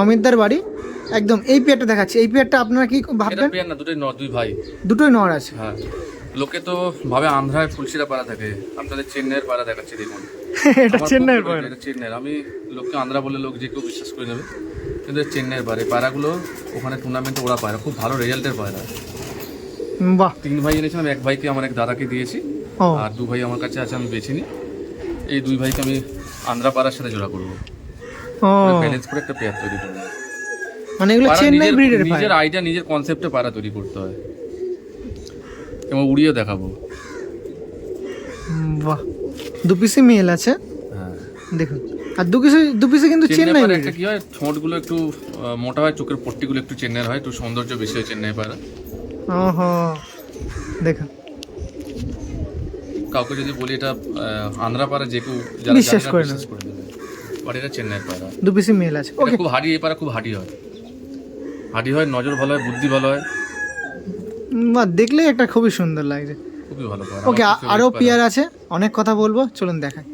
অমিতদার বাড়ি একদম এই পেয়ারটা দেখাচ্ছি। এই পেয়ারটা আপনারা কি ভাববেন? পেয়ার না, দুই ভাই, দুটোই নর আছে। হ্যাঁ। লোকে তো ভাবে আন্ধ্রায় ফুলশিরা পাড়া থাকে, আপনাদের চেন্নাইয়ের পাড়া দেখাচ্ছি দেখুন। এটা চেন্নাইয়ের পায়রা। এটা চেন্নাইয়ের, আমি লোককে আন্ধ্রা বলে লোক যে কেউ বিশ্বাস করে নেবে, কিন্তু চেন্নাইয়ের পাড়া। পায়রাগুলো ওখানে টুর্নামেন্টে ওরা পায়রা, খুব ভালো রেজাল্টের পায়রা। বাহ। 3 ভাই এনেছিলাম, 1 ভাইকে আমার এক দাদাকে দিয়েছি, ও আর 2 ভাই আমার কাছে আছে, আমি বেছে নিই। এই 2 ভাইকে আমি আন্ধ্রা পাড়ার সাথে জোড়া করবো, ও ব্যালেন্স করে একটা পেয়ার তৈরি করবো। মানে এগুলো চেন্নাই ব্রিডের পায়রা। নিজের আইডিয়া, নিজের কনসেপ্টে পায়রা তৈরি করতে হয়, এবং উড়িয়ে দেখাবো। বাহ, দু পিসি মেল আছে। হ্যাঁ দেখুন, আর দু পিসে কিন্তু চেন্নাই পায়রা ব্রিডের। একটা কি হয়, ঠোঁটগুলো একটু মোটা হয়, চোখের পট্টিগুলো একটু চেন্নাইয়ের হয়, একটু সৌন্দর্য বেশি হয় চেন্নাই পায়রা। ওহো, দেখুন কাউকে যদি বলি এটা আন্ধ্রা পায়রা, যে কেউ যারা বিশ্বাস জানে না করে বিশ্বাস করে নেবে, বাট এটা চেন্নাইয়ের পায়রা। দু পিসি মেল আছে। এটা ওকে, খুব হাডি, এই পায়রা খুব হাডি হয়, হাডি হয়, নজর ভালো হয়, বুদ্ধি ভালো হয়, বাহ, দেখলেই একটা খুবই সুন্দর লাগছে। খুবই ভালো পায়রা। ওকে, আরও পেয়ার আছে, অনেক কথা বলবো, চলুন দেখাই।